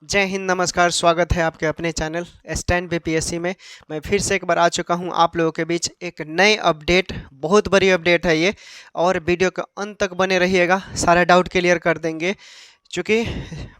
जय हिंद, नमस्कार। स्वागत है आपके अपने चैनल स्टैंड बीपीएससी में। मैं फिर से एक बार आ चुका हूं आप लोगों के बीच एक नए अपडेट। बहुत बड़ी अपडेट है ये, और वीडियो के अंत तक बने रहिएगा, सारा डाउट क्लियर कर देंगे। चूँकि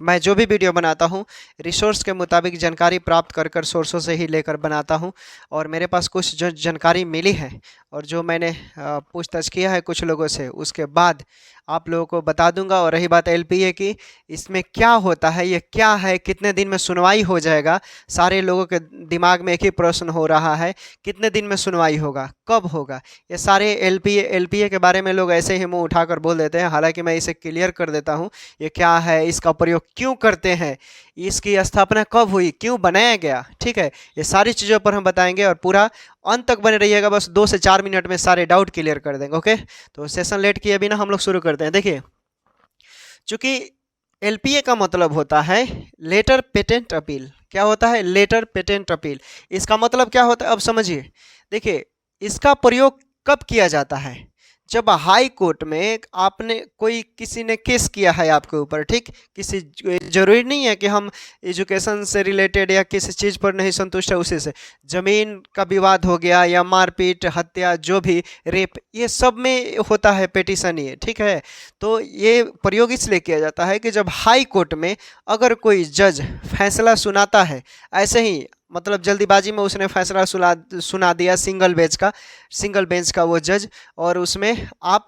मैं जो भी वीडियो बनाता हूँ रिसोर्स के मुताबिक जानकारी प्राप्त कर कर सोर्सों से ही लेकर बनाता हूँ, और मेरे पास कुछ जो जानकारी मिली है और जो मैंने पूछताछ किया है कुछ लोगों से, उसके बाद आप लोगों को बता दूंगा। और रही बात एलपीए की, इसमें क्या होता है, ये क्या है, कितने दिन में सुनवाई हो जाएगा, सारे लोगों के दिमाग में एक ही प्रश्न हो रहा है, कितने दिन में सुनवाई होगा, कब होगा। ये सारे एलपीए के बारे में लोग ऐसे ही मुंह उठाकर बोल देते हैं, हालांकि मैं इसे क्लियर कर देता हूँ ये क्या है, इसका प्रयोग क्यों करते हैं, इसकी स्थापना कब हुई, क्यों बनाया गया। ठीक है, ये सारी चीज़ों पर हम बताएंगे और पूरा अंत तक बने रहिएगा। बस 2 से 4 मिनट में सारे डाउट क्लियर कर देंगे। ओके, तो सेशन लेट किए बिना हम लोग शुरू करते हैं। देखिए, चूंकि एलपीए का मतलब होता है लेटर पेटेंट अपील। क्या होता है? Letter patent appeal. इसका मतलब क्या होता है अब समझिए। देखिए, इसका प्रयोग कब किया जाता है? जब हाई कोर्ट में आपने किसी ने केस किया है आपके ऊपर, ठीक, किसी जरूरी नहीं है कि हम एजुकेशन से रिलेटेड या किसी चीज़ पर नहीं संतुष्ट है उसी से, जमीन का विवाद हो गया या मारपीट, हत्या, जो भी, रेप, ये सब में होता है पेटिशन ये। ठीक है, तो ये प्रयोग इसलिए किया जाता है कि जब हाई कोर्ट में अगर कोई जज फैसला सुनाता है, ऐसे ही मतलब जल्दीबाजी में उसने फैसला सुना दिया सिंगल बेंच का वो जज, और उसमें आप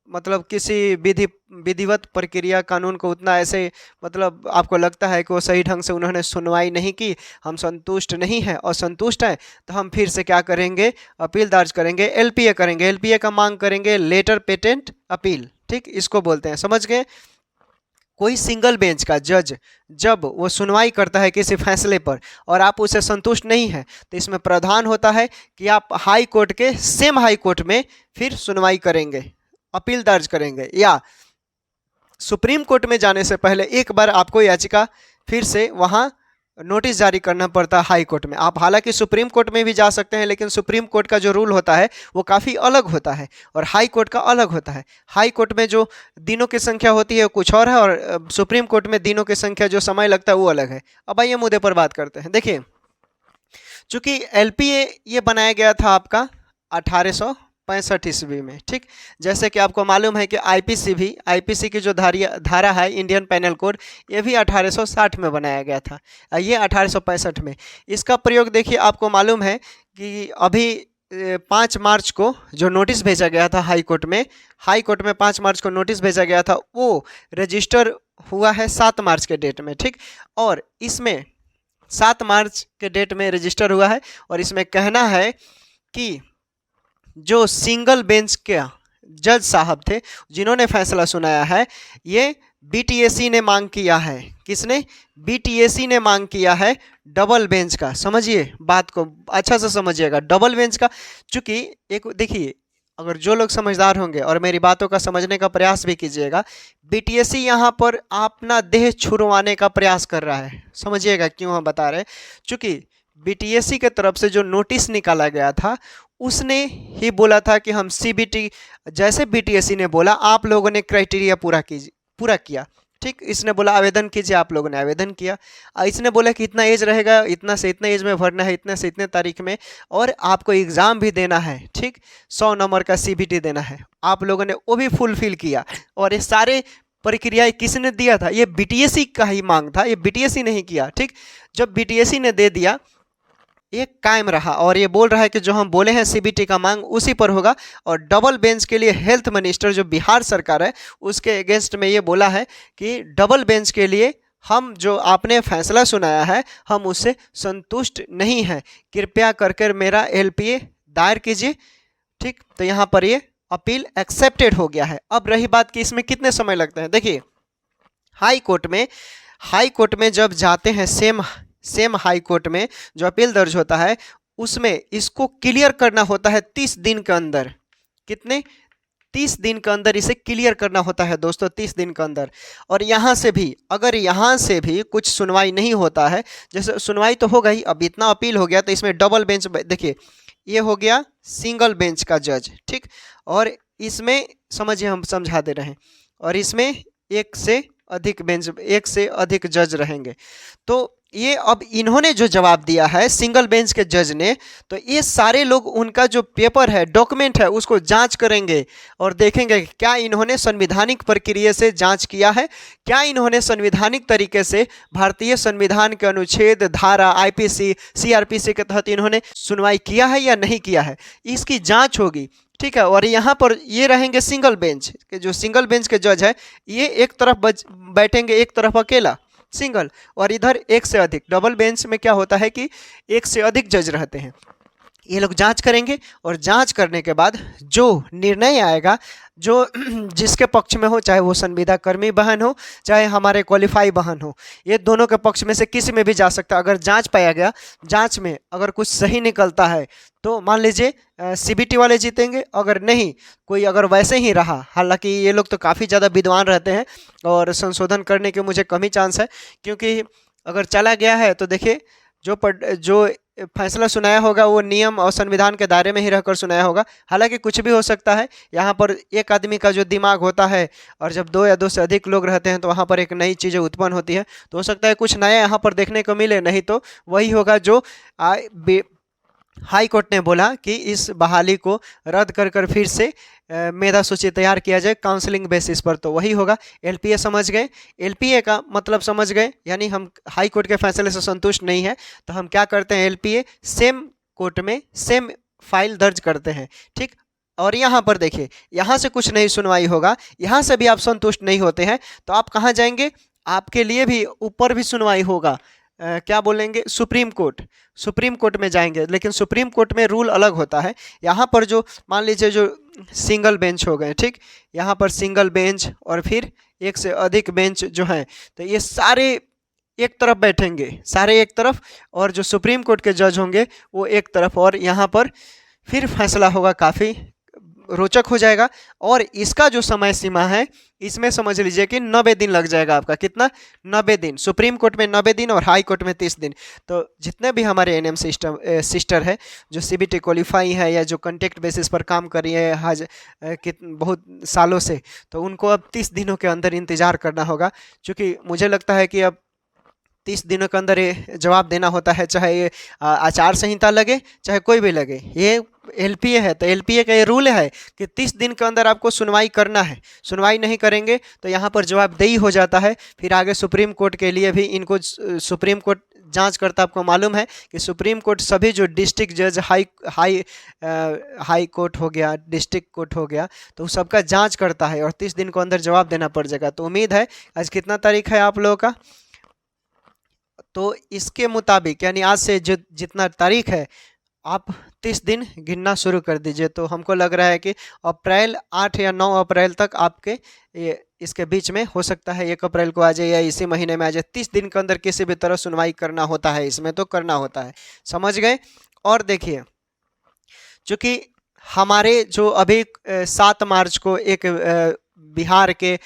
मतलब किसी विधिवत प्रक्रिया कानून को उतना ऐसे मतलब आपको लगता है कि वो सही ढंग से उन्होंने सुनवाई नहीं की, हम संतुष्ट नहीं हैं, असंतुष्ट हैं, तो हम फिर से क्या करेंगे? अपील दर्ज करेंगे, एलपीए करेंगे। एलपीए का मांग करेंगे, लेटर पेटेंट अपील। ठीक, इसको बोलते हैं, समझ गए। कोई सिंगल बेंच का जज जब वो सुनवाई करता है किसी फैसले पर और आप उससे संतुष्ट नहीं हैं, तो इसमें प्रावधान होता है कि आप हाई कोर्ट के सेम हाई कोर्ट में फिर सुनवाई करेंगे, अपील दर्ज करेंगे, या सुप्रीम कोर्ट में जाने से पहले एक बार आपको याचिका फिर से वहाँ नोटिस जारी करना पड़ता है हाई कोर्ट में। आप हालांकि सुप्रीम कोर्ट में भी जा सकते हैं, लेकिन सुप्रीम कोर्ट का जो रूल होता है वो काफ़ी अलग होता है और हाई कोर्ट का अलग होता है। हाई कोर्ट में जो दिनों की संख्या होती है वो कुछ और है, और सुप्रीम कोर्ट में दिनों की संख्या जो समय लगता है वो अलग है। अब आइए मुद्दे पर बात करते हैं। देखिए, चूंकि एलपीए ये बनाया गया था आपका 1865 ईस्वी में, ठीक, जैसे कि आपको मालूम है कि आईपीसी की जो धारा है इंडियन पेनल कोड, ये भी 1860 में बनाया गया था, ये 1865 में। इसका प्रयोग देखिए, आपको मालूम है कि अभी 5 मार्च को जो नोटिस भेजा गया था हाई कोर्ट में 5 मार्च को नोटिस भेजा गया था, वो रजिस्टर हुआ है 7 मार्च के डेट में। ठीक, और इसमें 7 मार्च के डेट में रजिस्टर हुआ है, और इसमें कहना है कि जो सिंगल बेंच के जज साहब थे जिन्होंने फैसला सुनाया है, ये बीटीएसी ने मांग किया है। किसने? बीटीएसी ने मांग किया है डबल बेंच का। समझिए, बात को अच्छा से समझिएगा, डबल बेंच का। चूंकि एक देखिए, अगर जो लोग समझदार होंगे और मेरी बातों का समझने का प्रयास भी कीजिएगा, बीटीएसी यहाँ पर अपना देह छुड़वाने का प्रयास कर रहा है। समझिएगा क्यों हम बता रहे हैं। चूंकि बीटीएसी के तरफ से जो नोटिस निकाला गया था उसने ही बोला था कि हम सीबीटी, जैसे बीटीएसी ने बोला आप लोगों ने क्राइटेरिया पूरा किया। ठीक, इसने बोला आवेदन कीजिए, आप लोगों ने आवेदन किया। इसने बोला कि इतना एज रहेगा, इतना से इतना एज में भरना है, इतने से इतने तारीख में, और आपको एग्ज़ाम भी देना है। ठीक, 100 नंबर का सीबीटी देना है। आप लोगों ने वो भी फुलफिल किया, और ये सारे प्रक्रियाएं किसने दिया था? ये बीटीएसी का ही मांग था, ये बीटीएसी ने ही किया। ठीक, जब बीटीएसी ने दे दिया, ये कायम रहा, और ये बोल रहा है कि जो हम बोले हैं सीबीटी का मांग उसी पर होगा। और डबल बेंच के लिए हेल्थ मिनिस्टर जो बिहार सरकार है उसके अगेंस्ट में ये बोला है कि डबल बेंच के लिए हम जो आपने फैसला सुनाया है हम उससे संतुष्ट नहीं हैं, कृपया करके मेरा एलपीए दायर कीजिए। ठीक, तो यहाँ पर ये अपील एक्सेप्टेड हो गया है। अब रही बात कि इसमें कितने समय लगते हैं। देखिए, हाई कोर्ट में जब जाते हैं, सेम हाई कोर्ट में जो अपील दर्ज होता है उसमें इसको क्लियर करना होता है 30 दिन के अंदर। कितने? 30 दिन के अंदर इसे क्लियर करना होता है दोस्तों, 30 दिन के अंदर। और यहाँ से भी, अगर यहाँ से भी कुछ सुनवाई नहीं होता है, जैसे सुनवाई तो होगा ही, अब इतना अपील हो गया तो इसमें डबल बेंच, देखिए ये हो गया सिंगल बेंच का जज। ठीक, और इसमें समझिए, हम समझा दे रहे हैं, और इसमें 1 से अधिक बेंच, एक से अधिक जज रहेंगे। तो ये अब इन्होंने जो जवाब दिया है सिंगल बेंच के जज ने, तो ये सारे लोग उनका जो पेपर है, डॉक्यूमेंट है, उसको जांच करेंगे और देखेंगे कि क्या इन्होंने संवैधानिक प्रक्रिया से जांच किया है, क्या इन्होंने संवैधानिक तरीके से भारतीय संविधान के अनुच्छेद, धारा, आईपीसी, सीआरपीसी के तहत इन्होंने सुनवाई किया है या नहीं किया है, इसकी जांच होगी। ठीक है। और यहाँ पर ये रहेंगे सिंगल बेंच के, जो सिंगल बेंच के जज है ये एक तरफ बैठेंगे, एक तरफ अकेला सिंगल, और इधर एक से अधिक। डबल बेंच में क्या होता है कि एक से अधिक जज रहते हैं। ये लोग जांच करेंगे और जांच करने के बाद जो निर्णय आएगा, जो जिसके पक्ष में हो, चाहे वो संविदा कर्मी बहन हो, चाहे हमारे क्वालिफाई बहन हो, ये दोनों के पक्ष में से किसी में भी जा सकता है। अगर जांच पाया गया, जांच में अगर कुछ सही निकलता है तो मान लीजिए सीबीटी वाले जीतेंगे, अगर नहीं, कोई अगर वैसे ही रहा, हालांकि ये लोग तो काफ़ी ज़्यादा विद्वान रहते हैं और संशोधन करने के मुझे कम ही चांस है, क्योंकि अगर चला गया है तो देखिए जो फैसला सुनाया होगा वो नियम और संविधान के दायरे में ही रहकर सुनाया होगा। हालांकि कुछ भी हो सकता है, यहाँ पर एक आदमी का जो दिमाग होता है और जब दो या दो से अधिक लोग रहते हैं तो वहाँ पर एक नई चीज़ें उत्पन्न होती है, तो हो सकता है कुछ नया यहाँ पर देखने को मिले, नहीं तो वही होगा जो हाई कोर्ट ने बोला कि इस बहाली को रद्द कर फिर से मेधा सूची तैयार किया जाए काउंसलिंग बेसिस पर, तो वही होगा। एलपीए समझ गए, एलपीए का मतलब समझ गए, यानी हम हाई कोर्ट के फैसले से संतुष्ट नहीं है तो हम क्या करते हैं, एलपीए सेम कोर्ट में सेम फाइल दर्ज करते हैं। ठीक। और यहाँ पर देखिए, यहाँ से कुछ नहीं सुनवाई होगा, यहाँ से भी आप संतुष्ट नहीं होते हैं तो आप कहाँ जाएंगे, आपके लिए भी ऊपर भी सुनवाई होगा। क्या बोलेंगे, सुप्रीम कोर्ट, सुप्रीम कोर्ट में जाएंगे, लेकिन सुप्रीम कोर्ट में रूल अलग होता है। यहाँ पर जो मान लीजिए जो सिंगल बेंच हो गए, ठीक, यहाँ पर सिंगल बेंच और फिर एक से अधिक बेंच जो हैं, तो ये सारे एक तरफ बैठेंगे, सारे एक तरफ, और जो सुप्रीम कोर्ट के जज होंगे वो एक तरफ, और यहाँ पर फिर फैसला होगा, काफ़ी रोचक हो जाएगा। और इसका जो समय सीमा है इसमें समझ लीजिए कि 90 दिन लग जाएगा आपका। कितना? 90 दिन। सुप्रीम कोर्ट में 90 दिन और हाई कोर्ट में 30 दिन। तो जितने भी हमारे एनएम सिस्टर है जो सीबीटी क्वालिफाई है या जो कॉन्टेक्ट बेसिस पर काम कर रही है बहुत सालों से, तो उनको अब 30 दिनों के अंदर इंतज़ार करना होगा, क्योंकि मुझे लगता है कि अब 30 दिनों के अंदर ये जवाब देना होता है, चाहे ये आचार संहिता लगे चाहे कोई भी लगे। ये एलपीए है तो एलपीए का ये रूल है कि 30 दिन के अंदर आपको सुनवाई करना है। सुनवाई नहीं करेंगे तो यहाँ पर जवाबदेही हो जाता है। फिर आगे सुप्रीम कोर्ट के लिए भी इनको सुप्रीम कोर्ट जांच करता, आपको मालूम है कि सुप्रीम कोर्ट सभी जो डिस्ट्रिक्ट जज, हाई कोर्ट हो गया, डिस्ट्रिक्ट कोर्ट हो गया, तो सबका जांच करता है और 30 दिन के अंदर जवाब देना पड़ जाएगा। तो उम्मीद है, आज कितना तारीख है आप लोगों का, तो इसके मुताबिक यानी आज से जो जितना तारीख है आप 30 दिन गिनना शुरू कर दीजिए। तो हमको लग रहा है कि अप्रैल 8 या 9 अप्रैल तक आपके इसके बीच में हो सकता है, 1 अप्रैल को आ जाए या इसी महीने में आ जाए। 30 दिन के अंदर किसी भी तरह सुनवाई करना होता है, इसमें तो करना होता है, समझ गए। और देखिए, चूँकि हमारे जो अभी 7 मार्च को एक बिहार के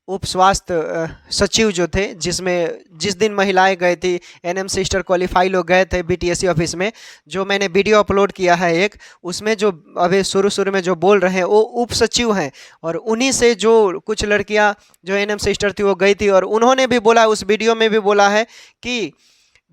उप स्वास्थ्य सचिव जो थे, जिस दिन महिलाएं गई थी, एनएम सिस्टर क्वालिफाई लोग गए थे बीटीएससी ऑफिस में, जो मैंने वीडियो अपलोड किया है एक, उसमें जो अभी शुरू में जो बोल रहे हैं वो उप सचिव हैं, और उन्हीं से जो कुछ लड़कियां जो एनएम सिस्टर थी वो गई थी, और उन्होंने भी बोला, उस वीडियो में भी बोला है कि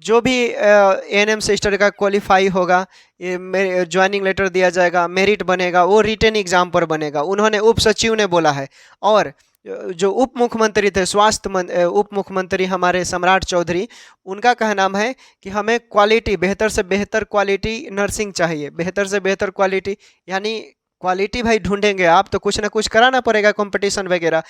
जो भी एएनएम सिस्टर का क्वालिफाई होगा, ये ज्वाइनिंग लेटर दिया जाएगा, मेरिट बनेगा, वो रिटन एग्जाम पर बनेगा। उन्होंने उप सचिव ने बोला है। और जो उप मुख्यमंत्री थे, स्वास्थ्य उप मुख्यमंत्री हमारे सम्राट चौधरी, उनका कहना है कि हमें क्वालिटी, बेहतर से बेहतर क्वालिटी नर्सिंग चाहिए। बेहतर से बेहतर क्वालिटी यानी क्वालिटी भाई ढूंढेंगे आप तो कुछ ना कुछ कराना पड़ेगा, कंपटीशन वगैरह,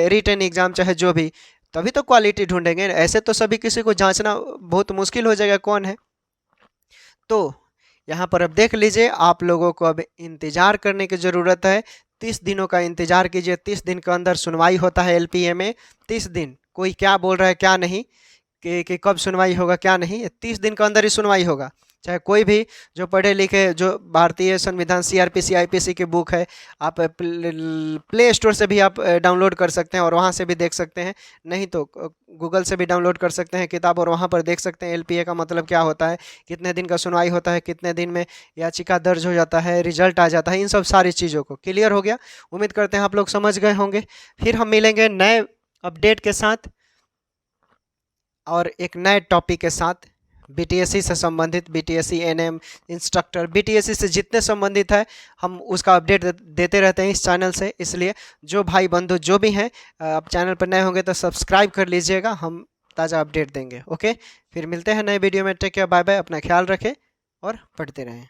रिटन एग्जाम चाहे जो भी, तभी तो क्वालिटी ढूंढेंगे। ऐसे तो सभी किसी को जांचना बहुत मुश्किल हो जाएगा कौन है। तो यहाँ पर अब देख लीजिए, आप लोगों को अब इंतज़ार करने की ज़रूरत है। 30 दिनों का इंतज़ार कीजिए। 30 दिन के अंदर सुनवाई होता है एलपीए में। 30 दिन, कोई क्या बोल रहा है क्या नहीं कि कब सुनवाई होगा क्या नहीं, 30 दिन के अंदर ही सुनवाई होगा। चाहे कोई भी जो पढ़े लिखे, जो भारतीय संविधान सीआरपीसी आईपीसी की बुक है, आप प्ले स्टोर से भी आप डाउनलोड कर सकते हैं और वहाँ से भी देख सकते हैं, नहीं तो गूगल से भी डाउनलोड कर सकते हैं किताब, और वहाँ पर देख सकते हैं एलपीए का मतलब क्या होता है, कितने दिन का सुनवाई होता है, कितने दिन में याचिका दर्ज हो जाता है, रिजल्ट आ जाता है। इन सब सारी चीज़ों को क्लियर हो गया। उम्मीद करते हैं आप लोग समझ गए होंगे। फिर हम मिलेंगे नए अपडेट के साथ और एक नए टॉपिक के साथ बीटीएससी से संबंधित, बीटीएससी एनएम इंस्ट्रक्टर, बीटीएससी से जितने संबंधित है हम उसका अपडेट देते रहते हैं इस चैनल से। इसलिए जो भाई बंधु जो भी हैं, आप चैनल पर नए होंगे तो सब्सक्राइब कर लीजिएगा, हम ताज़ा अपडेट देंगे। ओके, फिर मिलते हैं नए वीडियो में। टेक केयर, बाय बाय, अपना ख्याल रखें और पढ़ते रहें।